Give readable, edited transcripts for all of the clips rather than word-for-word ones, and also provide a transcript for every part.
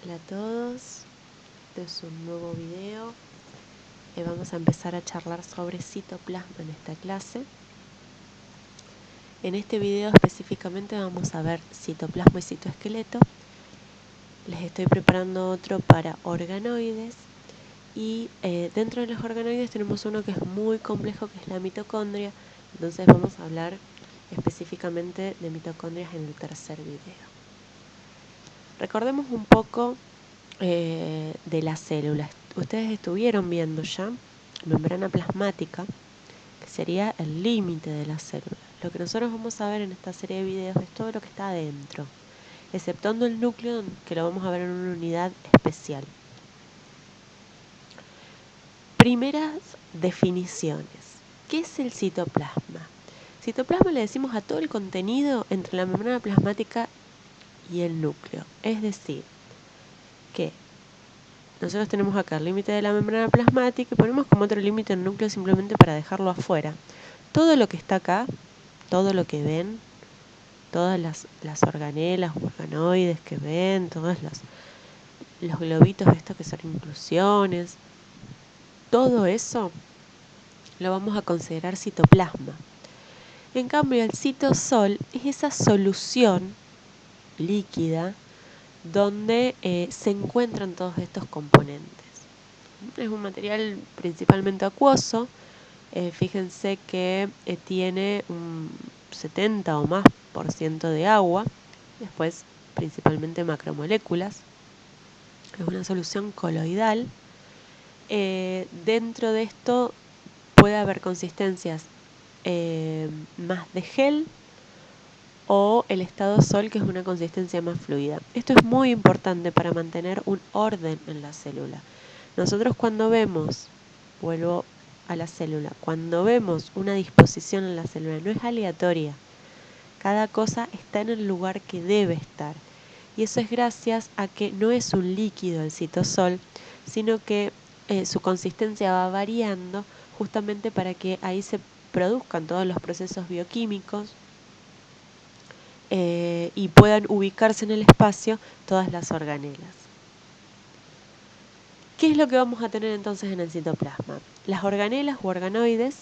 Hola a todos, este es un nuevo video. Vamos a empezar a charlar sobre citoplasma en esta clase. En este video específicamente vamos a ver citoplasma y citoesqueleto. Les estoy preparando otro para organoides y dentro de los organoides tenemos uno que es muy complejo, que es la mitocondria. Entonces vamos a hablar específicamente de mitocondrias en el tercer video. Recordemos un poco de las células. Ustedes estuvieron viendo ya membrana plasmática, que sería el límite de la célula. Lo que nosotros vamos a ver en esta serie de videos es todo lo que está adentro, exceptuando el núcleo, que lo vamos a ver en una unidad especial. Primeras definiciones. ¿Qué es el citoplasma? Citoplasma le decimos a todo el contenido entre la membrana plasmática y el núcleo. Es decir, que nosotros tenemos acá el límite de la membrana plasmática y ponemos como otro límite el núcleo simplemente para dejarlo afuera. Todo lo que está acá, todo lo que ven, todas las organelas, organoides que ven, todos los globitos estos que son inclusiones, todo eso lo vamos a considerar citoplasma. En cambio, el citosol es esa solución líquida donde se encuentran todos estos componentes. Es un material principalmente acuoso. Fíjense que tiene un 70 o más por ciento de agua, después principalmente macromoléculas. Es una solución coloidal. Dentro de esto puede haber consistencias más de gel o el estado sol, que es una consistencia más fluida. Esto es muy importante para mantener un orden en la célula. Nosotros cuando vemos, vuelvo a la célula, cuando vemos una disposición en la célula, no es aleatoria. Cada cosa está en el lugar que debe estar. Y eso es gracias a que no es un líquido el citosol, sino que su consistencia va variando justamente para que ahí se produzcan todos los procesos bioquímicos y puedan ubicarse en el espacio todas las organelas. ¿Qué es lo que vamos a tener entonces en el citoplasma? Las organelas u organoides,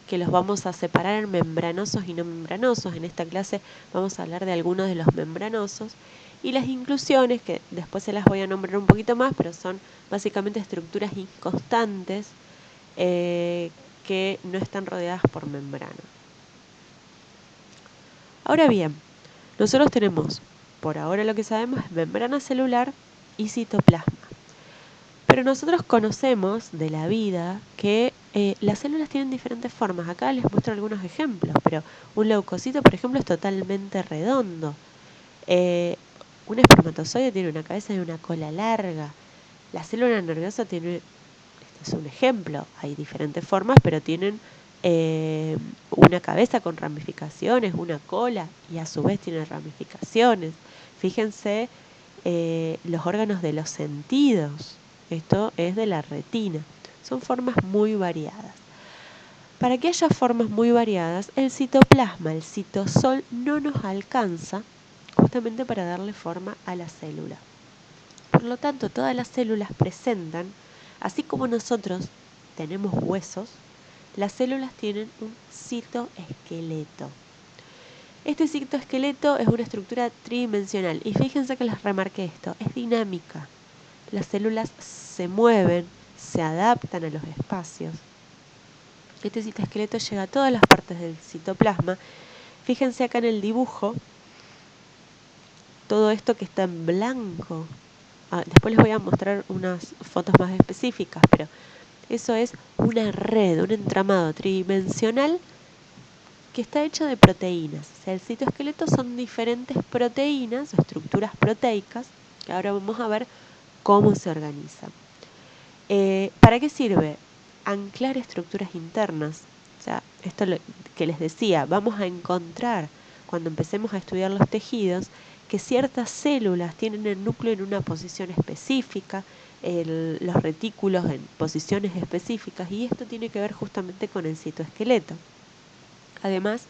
que los vamos a separar en membranosos y no membranosos. En esta clase vamos a hablar de algunos de los membranosos. Y las inclusiones, que después se las voy a nombrar un poquito más, pero son básicamente estructuras inconstantes que no están rodeadas por membrana. Ahora bien, nosotros tenemos, por ahora lo que sabemos es membrana celular y citoplasma. Pero nosotros conocemos de la vida que las células tienen diferentes formas. Acá les muestro algunos ejemplos, pero un leucocito, por ejemplo, es totalmente redondo. Un espermatozoide tiene una cabeza y una cola larga. La célula nerviosa tiene, este es un ejemplo, hay diferentes formas, pero tienen una cabeza con ramificaciones, una cola, y a su vez tiene ramificaciones. Fíjense los órganos de los sentidos. Esto es de la retina. Son formas muy variadas. Para que haya formas muy variadas, el citoplasma, el citosol, no nos alcanza justamente para darle forma a la célula. Por lo tanto, todas las células presentan, así como nosotros tenemos huesos, las células tienen un citoesqueleto. Este citoesqueleto es una estructura tridimensional y fíjense que les remarqué esto, es dinámica. Las células se mueven, se adaptan a los espacios. Este citoesqueleto llega a todas las partes del citoplasma. Fíjense acá en el dibujo, todo esto que está en blanco. Después les voy a mostrar unas fotos más específicas, pero eso es una red, un entramado tridimensional que está hecho de proteínas. O sea, el citoesqueleto son diferentes proteínas o estructuras proteicas que ahora vamos a ver cómo se organizan. ¿Para qué sirve? Anclar estructuras internas. O sea, esto que les decía, vamos a encontrar cuando empecemos a estudiar los tejidos que ciertas células tienen el núcleo en una posición específica, los retículos en posiciones específicas, y esto tiene que ver justamente con el citoesqueleto. Además,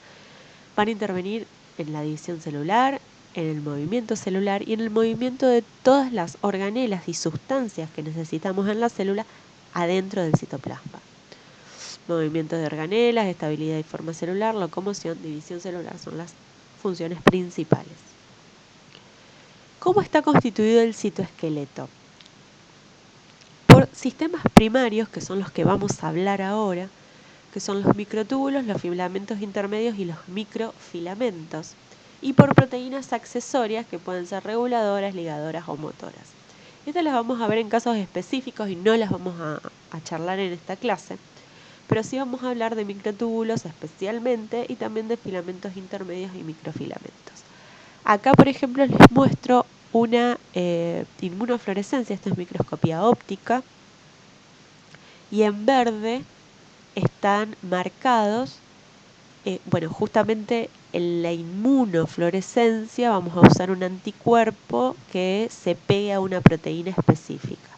van a intervenir en la división celular, en el movimiento celular y en el movimiento de todas las organelas y sustancias que necesitamos en la célula adentro del citoplasma. Movimiento de organelas, estabilidad y forma celular, locomoción, división celular son las funciones principales. ¿Cómo está constituido el citoesqueleto? Por sistemas primarios, que son los que vamos a hablar ahora, que son los microtúbulos, los filamentos intermedios y los microfilamentos, y por proteínas accesorias que pueden ser reguladoras, ligadoras o motoras. Estas las vamos a ver en casos específicos y no las vamos a charlar en esta clase, pero sí vamos a hablar de microtúbulos especialmente y también de filamentos intermedios y microfilamentos. Acá, por ejemplo, les muestro una inmunofluorescencia, esto es microscopía óptica, y en verde están marcados, justamente en la inmunofluorescencia vamos a usar un anticuerpo que se pegue a una proteína específica.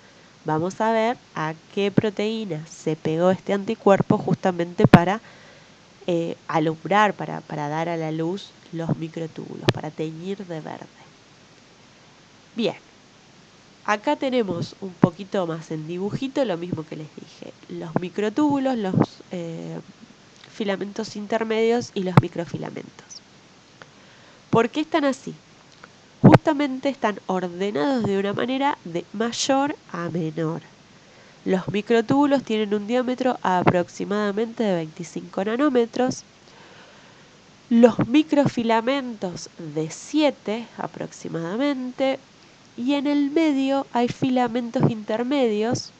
Vamos a ver a qué proteína se pegó este anticuerpo justamente para alumbrar, para dar a la luz los microtúbulos, para teñir de verde. Bien, acá tenemos un poquito más en dibujito lo mismo que les dije. Los microtúbulos, los filamentos intermedios y los microfilamentos. ¿Por qué están así? Justamente están ordenados de una manera de mayor a menor. Los microtúbulos tienen un diámetro aproximadamente de 25 nanómetros. Los microfilamentos de 7 aproximadamente. Y en el medio hay filamentos intermedios.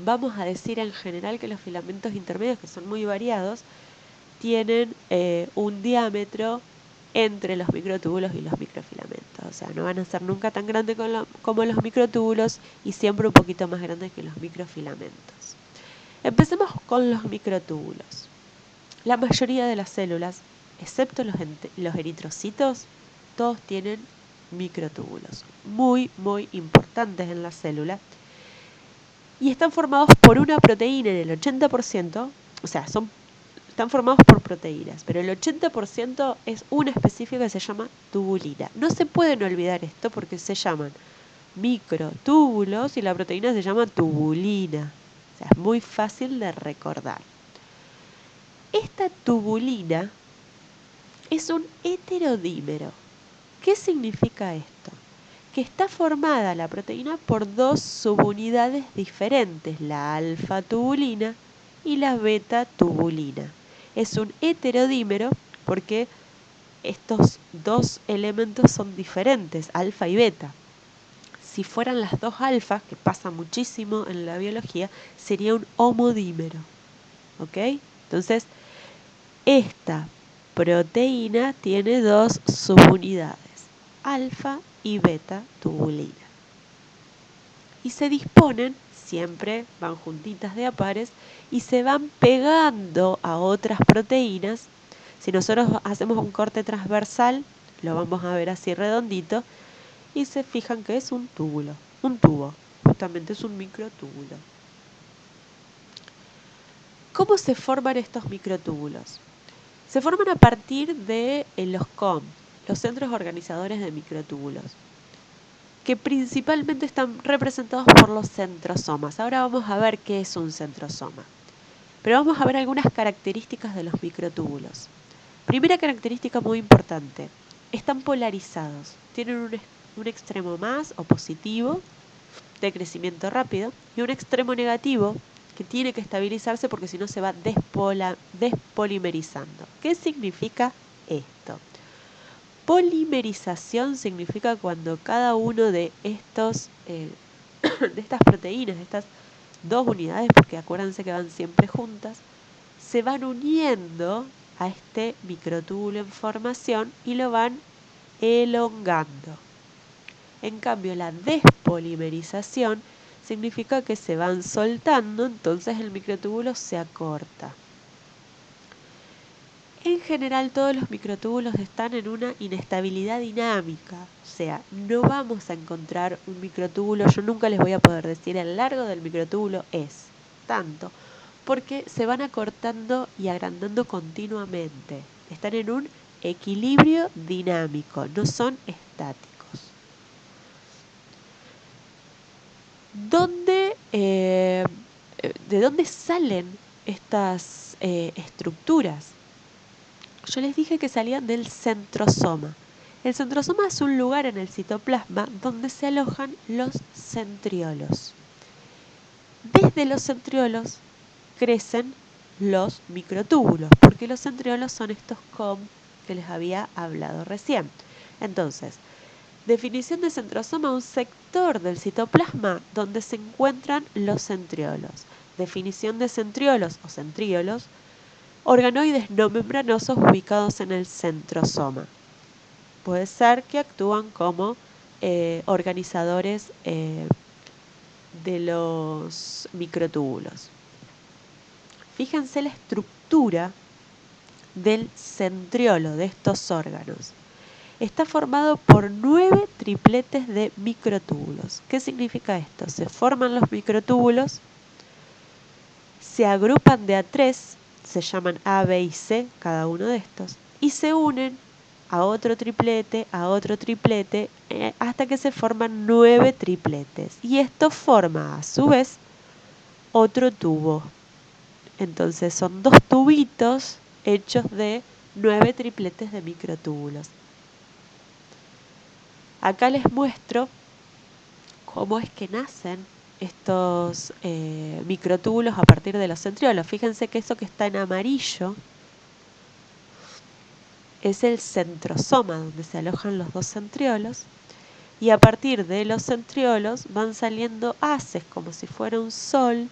Vamos a decir en general que los filamentos intermedios, que son muy variados, tienen un diámetro entre los microtúbulos y los microfilamentos. O sea, no van a ser nunca tan grandes como los microtúbulos y siempre un poquito más grandes que los microfilamentos. Empecemos con los microtúbulos. La mayoría de las células, excepto los eritrocitos, todos tienen microtúbulos muy, muy importantes en la célula y están formados por una proteína en el 80%, o sea, están formados por proteínas, pero el 80% es una específica que se llama tubulina. No se pueden olvidar esto porque se llaman microtúbulos y la proteína se llama tubulina. O sea, es muy fácil de recordar. Esta tubulina es un heterodímero. ¿Qué significa esto? Que está formada la proteína por dos subunidades diferentes, la alfa-tubulina y la beta-tubulina. Es un heterodímero porque estos dos elementos son diferentes, alfa y beta. Si fueran las dos alfas, que pasa muchísimo en la biología, sería un homodímero. ¿Ok? Entonces, esta proteína tiene dos subunidades, alfa y beta tubulina. Y se disponen, siempre van juntitas de a pares, y se van pegando a otras proteínas. Si nosotros hacemos un corte transversal, lo vamos a ver así redondito, y se fijan que es un túbulo, un tubo, justamente es un microtúbulo. ¿Cómo se forman estos microtúbulos? Se forman a partir de los COM, los centros organizadores de microtúbulos, que principalmente están representados por los centrosomas. Ahora vamos a ver qué es un centrosoma. Pero vamos a ver algunas características de los microtúbulos. Primera característica muy importante, están polarizados. Tienen un extremo más o positivo de crecimiento rápido y un extremo negativo que tiene que estabilizarse porque si no se va despolimerizando. ¿Qué significa esto? Polimerización significa cuando cada uno de estos de estas proteínas, de estas dos unidades, porque acuérdense que van siempre juntas, se van uniendo a este microtúbulo en formación y lo van elongando. En cambio, la despolimerización significa que se van soltando, entonces el microtúbulo se acorta. En general, todos los microtúbulos están en una inestabilidad dinámica, o sea, no vamos a encontrar un microtúbulo, yo nunca les voy a poder decir el largo del microtúbulo es tanto, porque se van acortando y agrandando continuamente, están en un equilibrio dinámico, no son estáticos. ¿De dónde salen estas estructuras? Yo les dije que salían del centrosoma. El centrosoma es un lugar en el citoplasma donde se alojan los centriolos. Desde los centriolos crecen los microtúbulos, porque los centriolos son estos COM que les había hablado recién. Entonces, definición de centrosoma, un sector del citoplasma donde se encuentran los centriolos. Definición de centriolos o centríolos, organoides no membranosos ubicados en el centrosoma. Puede ser que actúan como organizadores de los microtúbulos. Fíjense la estructura del centriolo de estos órganos. Está formado por 9 tripletes de microtúbulos. ¿Qué significa esto? Se forman los microtúbulos, se agrupan de a 3, se llaman A, B y C, cada uno de estos, y se unen a otro triplete, hasta que se forman 9 tripletes. Y esto forma, a su vez, otro tubo. Entonces son 2 tubitos hechos de 9 tripletes de microtúbulos. Acá les muestro cómo es que nacen estos microtúbulos a partir de los centriolos. Fíjense que eso que está en amarillo es el centrosoma, donde se alojan los 2 centriolos, y a partir de los centriolos van saliendo haces, como si fuera un sol,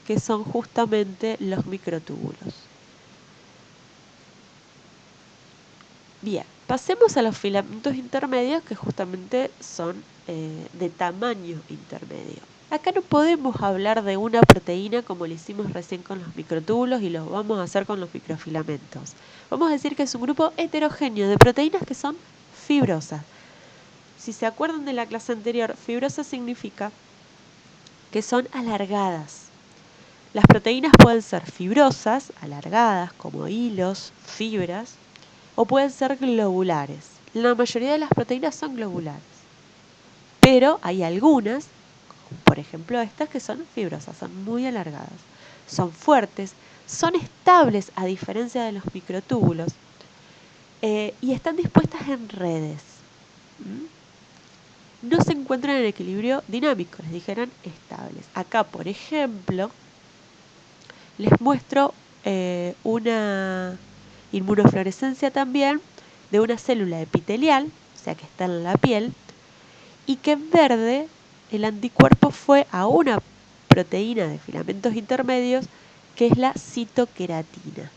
que son justamente los microtúbulos. Bien, pasemos a los filamentos intermedios, que justamente son de tamaño intermedio. Acá no podemos hablar de una proteína como lo hicimos recién con los microtúbulos y lo vamos a hacer con los microfilamentos. Vamos a decir que es un grupo heterogéneo de proteínas que son fibrosas. Si se acuerdan de la clase anterior, fibrosa significa que son alargadas. Las proteínas pueden ser fibrosas, alargadas, como hilos, fibras, o pueden ser globulares. La mayoría de las proteínas son globulares, pero hay algunas, por ejemplo estas, que son fibrosas, son muy alargadas, son fuertes, son estables a diferencia de los microtúbulos y están dispuestas en redes. No se encuentran en equilibrio dinámico, les dijeron estables. Acá, por ejemplo, les muestro una inmunofluorescencia también de una célula epitelial, o sea que está en la piel, y que en verde el anticuerpo fue a una proteína de filamentos intermedios que es la citoqueratina.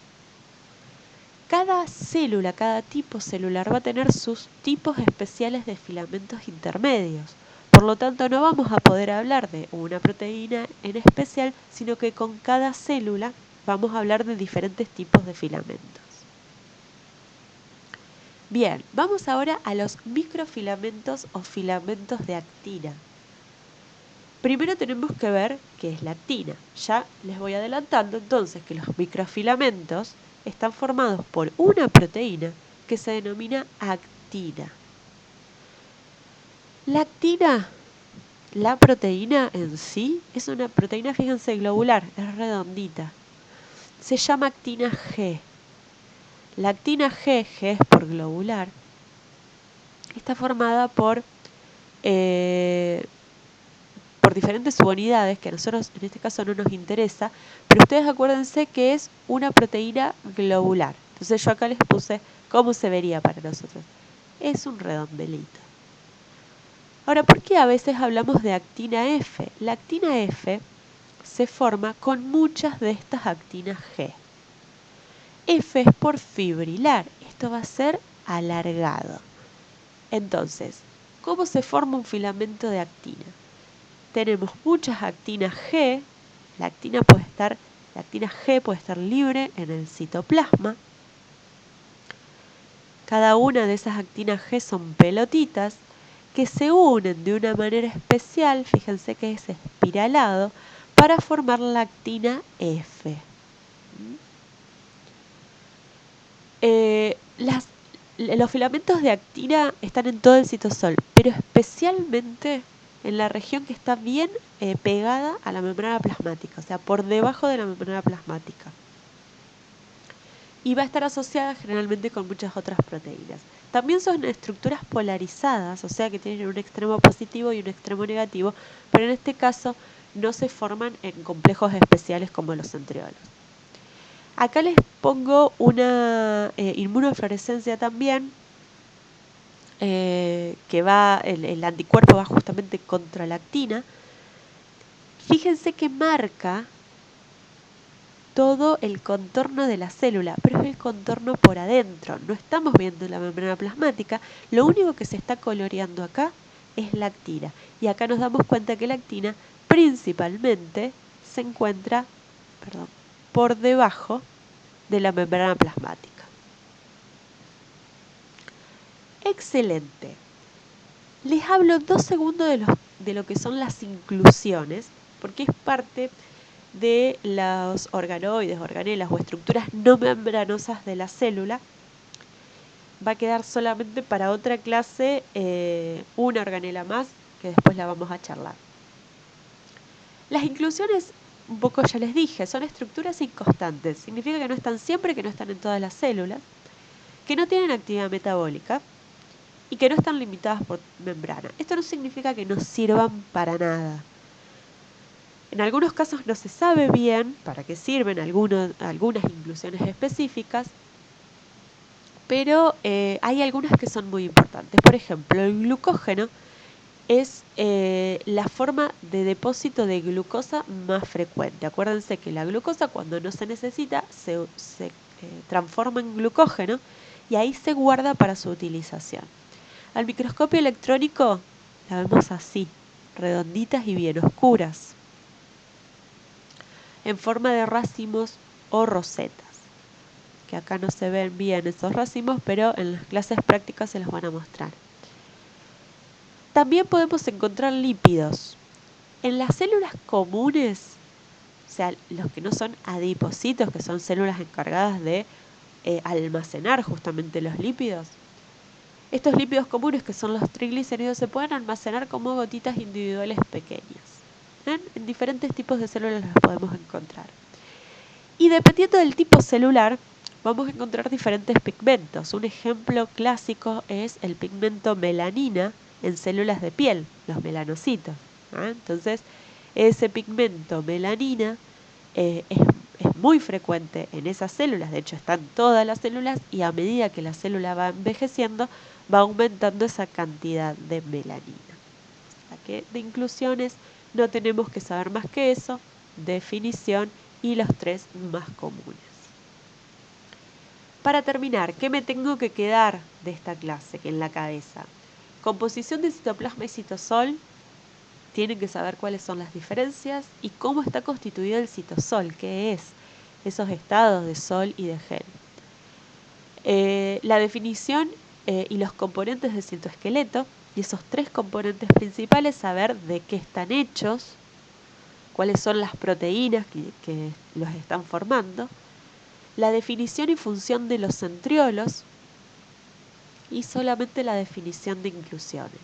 Cada célula, cada tipo celular va a tener sus tipos especiales de filamentos intermedios. Por lo tanto, no vamos a poder hablar de una proteína en especial, sino que con cada célula vamos a hablar de diferentes tipos de filamentos. Bien, vamos ahora a los microfilamentos o filamentos de actina. Primero tenemos que ver qué es la actina. Ya les voy adelantando entonces que los microfilamentos están formados por una proteína que se denomina actina. La actina, la proteína en sí, es una proteína, fíjense, globular, es redondita. Se llama actina G. La actina G, G es por globular, está formada por diferentes subunidades, que a nosotros en este caso no nos interesa, pero ustedes acuérdense que es una proteína globular. Entonces yo acá les puse cómo se vería para nosotros. Es un redondelito. Ahora, ¿por qué a veces hablamos de actina F? La actina F se forma con muchas de estas actinas G. F es por fibrilar, esto va a ser alargado. Entonces, ¿cómo se forma un filamento de actina? Tenemos muchas actinas G, la actina G puede estar libre en el citoplasma. Cada una de esas actinas G son pelotitas que se unen de una manera especial, fíjense que es espiralado, para formar la actina F. Las los filamentos de actina están en todo el citosol, pero especialmente en la región que está bien pegada a la membrana plasmática, o sea, por debajo de la membrana plasmática. Y va a estar asociada generalmente con muchas otras proteínas. También son estructuras polarizadas, o sea que tienen un extremo positivo y un extremo negativo, pero en este caso no se forman en complejos especiales como los centriolos. Acá les pongo una inmunofluorescencia también, que va, el anticuerpo va justamente contra la actina. Fíjense que marca todo el contorno de la célula, pero es el contorno por adentro. No estamos viendo la membrana plasmática, lo único que se está coloreando acá es la actina. Y acá nos damos cuenta que la actina principalmente se encuentra, por debajo de la membrana plasmática. Excelente. Les hablo 2 segundos de lo que son las inclusiones, porque es parte de los organoides, organelas o estructuras no membranosas de la célula. Va a quedar solamente para otra clase una organela más, que después la vamos a charlar. Las inclusiones, un poco ya les dije, son estructuras inconstantes. Significa que no están siempre, que no están en todas las células, que no tienen actividad metabólica y que no están limitadas por membrana. Esto no significa que no sirvan para nada. En algunos casos no se sabe bien para qué sirven algunas inclusiones específicas, pero hay algunas que son muy importantes. Por ejemplo, el glucógeno es la forma de depósito de glucosa más frecuente. Acuérdense que la glucosa, cuando no se necesita, se transforma en glucógeno y ahí se guarda para su utilización. Al microscopio electrónico la vemos así, redonditas y bien oscuras, en forma de racimos o rosetas, que acá no se ven bien esos racimos, pero en las clases prácticas se los van a mostrar. También podemos encontrar lípidos. En las células comunes, o sea, los que no son adipocitos, que son células encargadas de almacenar justamente los lípidos, estos lípidos comunes, que son los triglicéridos, se pueden almacenar como gotitas individuales pequeñas. En diferentes tipos de células las podemos encontrar. Y dependiendo del tipo celular, vamos a encontrar diferentes pigmentos. Un ejemplo clásico es el pigmento melanina en células de piel, los melanocitos. Entonces, ese pigmento melanina es muy frecuente en esas células, de hecho está en todas las células, y a medida que la célula va envejeciendo, va aumentando esa cantidad de melanina. O sea que de inclusiones no tenemos que saber más que eso, definición y los 3 más comunes. Para terminar, ¿qué me tengo que quedar de esta clase en la cabeza? Composición de citoplasma y citosol. Tienen que saber cuáles son las diferencias y cómo está constituido el citosol, qué es esos estados de sol y de gel. La definición y los componentes del citoesqueleto, y esos 3 componentes principales, saber de qué están hechos, cuáles son las proteínas que los están formando, la definición y función de los centriolos y solamente la definición de inclusiones.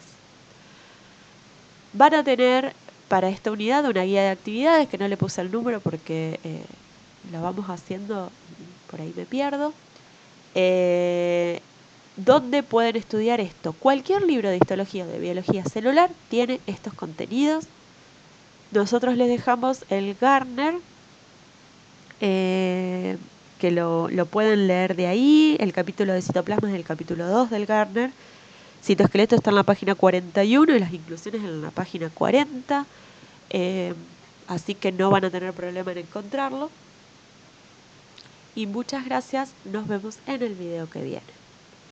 Van a tener para esta unidad una guía de actividades, que no le puse el número porque lo vamos haciendo, por ahí me pierdo, donde pueden estudiar esto. Cualquier libro de histología o de biología celular tiene estos contenidos. Nosotros les dejamos el Gardner, que lo pueden leer de ahí. El capítulo de citoplasma es el capítulo 2 del Gardner. Citoesqueleto está en la página 41 y las inclusiones en la página 40. Así que no van a tener problema en encontrarlo. Y muchas gracias. Nos vemos en el video que viene.